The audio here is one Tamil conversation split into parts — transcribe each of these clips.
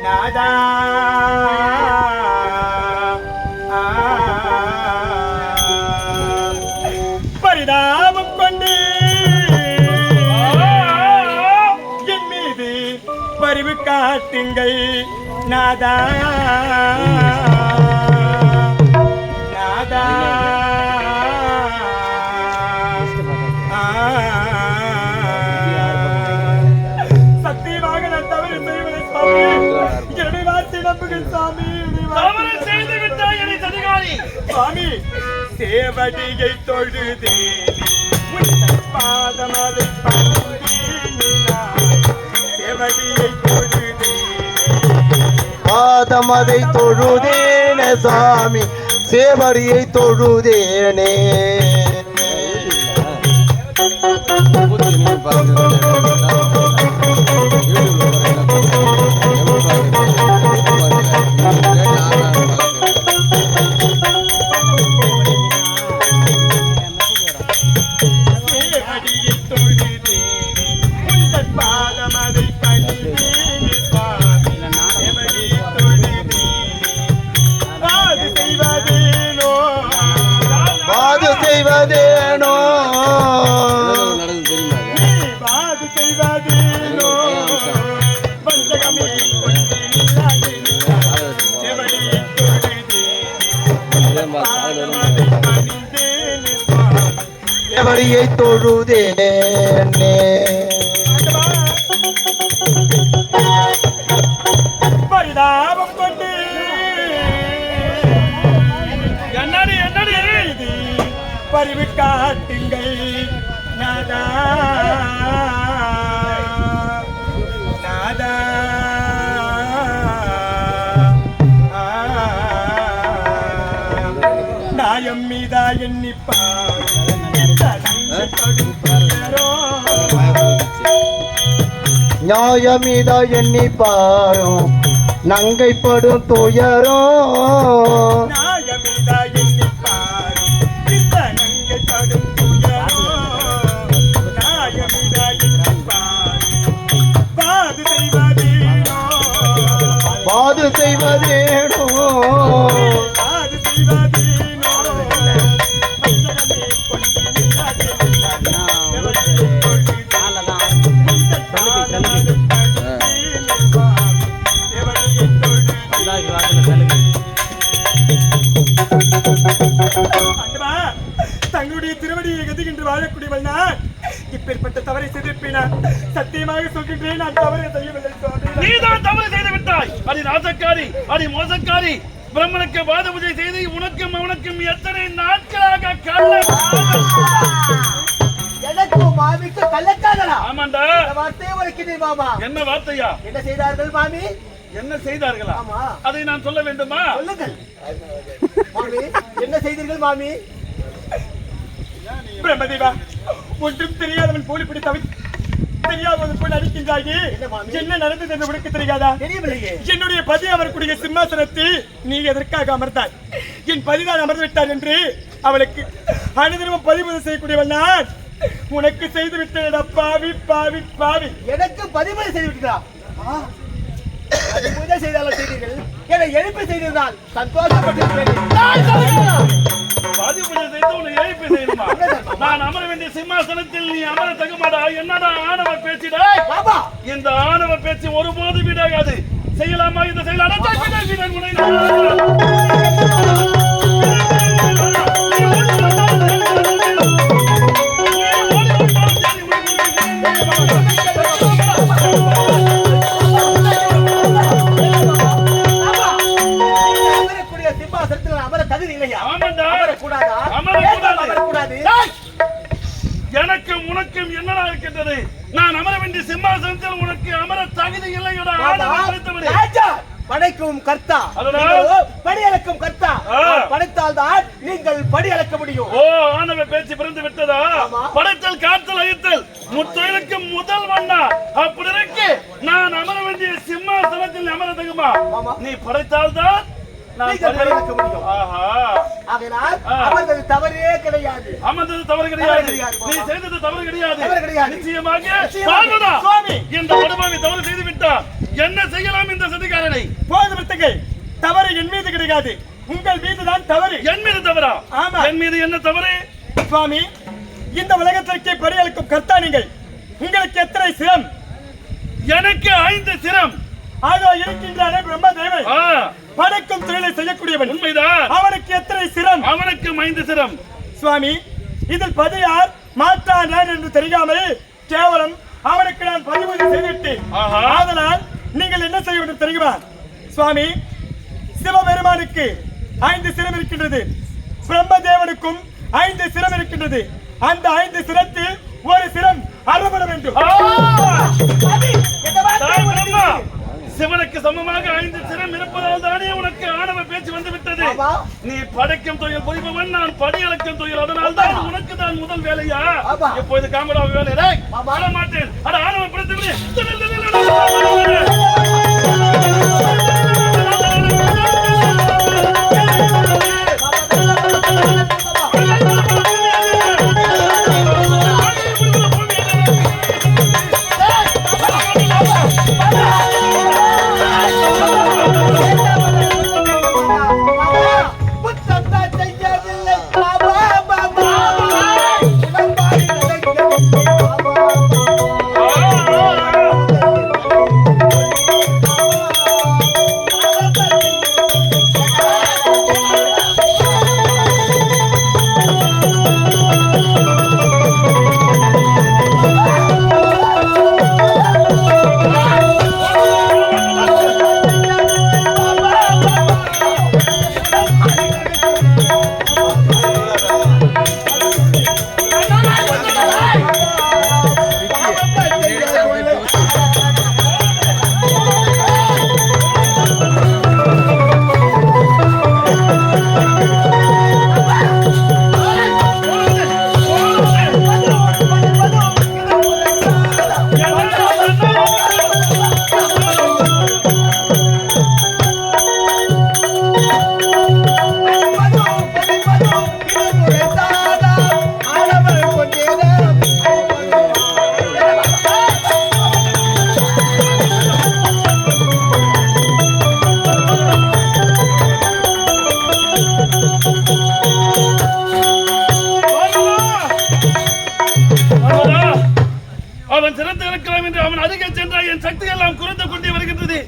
நாதா பரிதாபம் கொண்டு என் மீது பரிவு காட்டுங்கள் நாதா நாதா சத்தியமாக நான் தவறு செய்வதை சுவாமி என்னுடைய வார்த்தை நம்புங்கள் சுவாமி தவறு செய்து விட்டாய் என் அதிகாரி சுவாமி சேவடியை தொழுதே பாதமதை சேவடியை தொழுதே பாதமதை தொழுதேனே சாமி சேவடியை தொழுதேனே செய்வதேனோ பாது செய்வதேனோ சேவடியை தொழுதேனே பரிதாபம் கொண்டு என்னடி பரிவு காட்டுங்கள் நாதா நாதா நாயம் மீதா எண்ணிப்பார் நியாயமிதா எண்ணி பாரும் நங்கைப்படும் துயரோ நியாயமிதா எண்ணிப்பார் இந்த நங்கைப்படும் துயரோ நியாயமிதா எண்ணிப்பார் பாது செய்வதேனோ பாது செய்வதேனோ பாது செய்வதேனோ தங்களுடைய திருவடியை கதிகின்ற வாழக்கூடியவள் நான் இப்பேற்பட்ட தவறை செய்திருப்பேன் சத்தியமாக சொல்கின்றேன் நான் தவறை செய்யவில்லை நீதான் தவறு செய்து விட்டாய் அடி ராஜக்காரி அடி மோசக்காரி பிரம்மனுக்கு வாத பூஜை செய்து உனக்கும் அவனுக்கும் எத்தனை நாட்களாக எனக்கும் மாமிக்கு கள்ளக்காதலா? ஆமாண்டா. இந்த வார்த்தையை உரைக்கிறேன் மாமா. என்ன வார்த்தையா? என்ன செய்தார்கள் மாமி? என்ன செய்தார்களா? ஆமா. அதை நான் சொல்ல வேண்டுமா? சொல்லுங்கள் மாமி. என்ன செய்தீர்கள் மாமி? பிரம்மதேவா, ஒன்றும் தெரியாதவன் போலி பிடி தெரியாதவன் போல் அடிக்கின்றாயே. என்ன நடந்தது என்று உனக்கு தெரியாதா? தெரியவில்லையே. என்னுடைய பதி அவருடைய சிம்மாசனத்தில் நீ எதற்காக அமர்ந்தாய்? என் பதிதான் அமர்ந்து விட்டார் என்று அவளுக்கு அனுதினமும் பதிவு செய்யக்கூடியவன் நான் உனக்கு செய்து விட்டேன். பாவி பாவி பாவி. எனக்கு பதிவு செய்து விட்டா? பூஜை செய்தாலும் செய்தீர்கள், என்னை எழுப்பி செய்திருந்தால் சந்தோஷப்பட்டிருப்பேன். நான் அமர வேண்டிய சிம்மாசனத்தில் நீ அமர தகுமாடா? என்னடா ஆணவ பேச்சிடா? இந்த ஆணவ பேச்சு ஒருபோது விடாது. செய்யலாமா இந்த செயலாடா? எனக்கும் உனக்கும் என்னடா இருக்கின்றது? நான் அமர வேண்டிய சிம்மாசனத்தில் உனக்கு அமர தகுதி இல்லையோட படைக்கும் கர்த்தா, படியளக்கும் கர்த்தா. படைத்தால் தான் நீங்கள் படியளக்க முடியும். ஓ, ஆணவ பேச்சு பிறந்து விட்டதா? படைத்தல் காத்தல் அழித்தல் முத்தொழிலுக்கு முதல் வண்ணா. அப்படி இருக்கு நான் அமர வேண்டிய சிம்மாசனத்தில் அமர தகுமா? நீ படைத்தால் தான் நான் நீங்கள் படியளக்க முடியும். ஆஹா. ஆகையால் அமர்ந்தது தவறே கிடையாது. அமர்ந்தது தவறு கிடையாது. கிடையாது. நீ செய்தது தவறு கிடையாது. தவறு கிடையாது. நிச்சயமாக பார்வதா, சுவாமி. இந்த படுபாவி தவறு செய்து விட்டார். என்ன செய்யலாம் இந்த சதிகாரனை? போது விட்டுங்கள். தவறு என் மீது கிடையாது, உங்கள் மீதுதான் தவறு. என் மீது தவறா? ஆமா. என் மீது என்ன தவறு? சுவாமி, இந்த உலகத்திற்கே படியளிக்கும் கர்த்தா நீங்கள். உங்களுக்கு எத்தனை சிரம்? எனக்கு 5 சிரம். ஆகோ இருக்கின்றானே பிரம்மதேவன், ஆ, படைக்கும் தொழிலை செய்யக்கூடியவன். உண்மைதான். அவனுக்கு எத்தனை சிரம்? அவனுக்கு 5 சிரம். சுவாமி, இதில் பதியார் மாற்றான் யார் என்று தெரியாமல் கேவலம் அவனுக்கு நான் பதிவு செய்துவிட்டேன். ஆஹா. ஆதலால் நீங்கள் என்ன செய்ய வேண்டும் தெரியுமா? சுவாமி, சிவபெருமானுக்கு 5 சிரம் இருக்கின்றது, பிரம்மதேவனுக்கும் 5 சிரம் இருக்கின்றது. அந்த 5 சிரத்தில் ஒரு சிரம் அறுபட வேண்டும். ஆ! இந்த வார்த்தை தான் உனக்கு பிரம்மா, சிவனுக்கு சமமாக 5 சிரம் இருப்பதால் தானே உனக்கு ஆணவ பேச்சு வந்து விட்டது. ஆமா. நீ படைக்கும் தொழில் புரிபவன், நான் படியளக்கும் தொழில். அதனால் தான் உனக்கு தான் முதல் வேலையா? ஆமா. இப்போது காமடா வேலை. டேய், ஆமா. வர மாட்டேன். அட ஆணவ பிடித்து விடு. புத்தம்தான் செய்யவில்லை. பாபா, பாபா. இவன் பாடி நடக்கவில்லை. பாபா, அவன் சிறந்து இருக்கலாம் என்று அவன் அருகே சென்றால் என் சக்தி எல்லாம் குறைந்து கொண்டே வருகின்றது.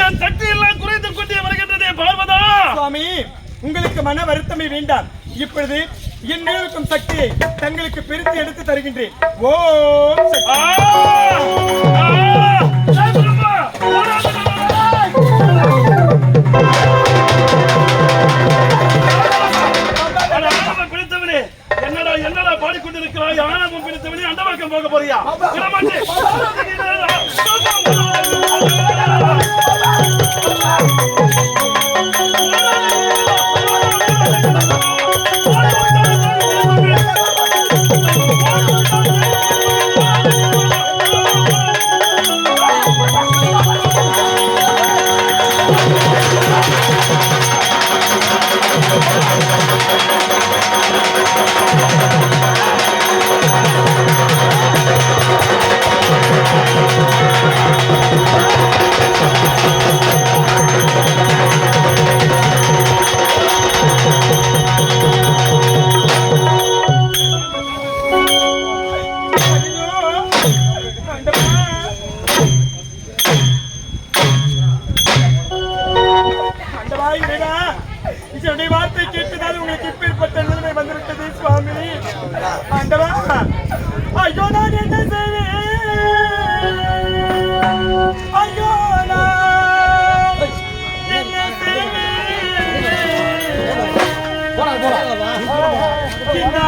என் சக்தி எல்லாம் குறைந்து கொண்டே வருகின்றது. பார்வதா, சுவாமி, உங்களுக்கு மன வருத்தமே வேண்டாம். இப்பொழுது என் மேல் இருக்கும் சக்தியை தங்களுக்கு பிரித்து எடுத்து தருகின்றேன். ஓம் சக்தி. ஆ! ஆ! ஜெய் பிரம்மா! அட ஆணவம் பிடித்தவனே, என்னடா பாடிக்கொண்டிருக்கிறாய்? ஆணவம் பிடித்தவனே, அண்டவாக்கம் போக போறியா? விடமாட்டேன். இதனுடைய வார்த்தை கேட்டதால் உங்களுக்கு இப்பேற்பட்ட நிலைமை வந்துவிட்டது சுவாமி. ஆண்டவா, ஐயோ நான் என்ன செய்வேன்? ஐயோ நான் என்ன செய்வேன்? இந்த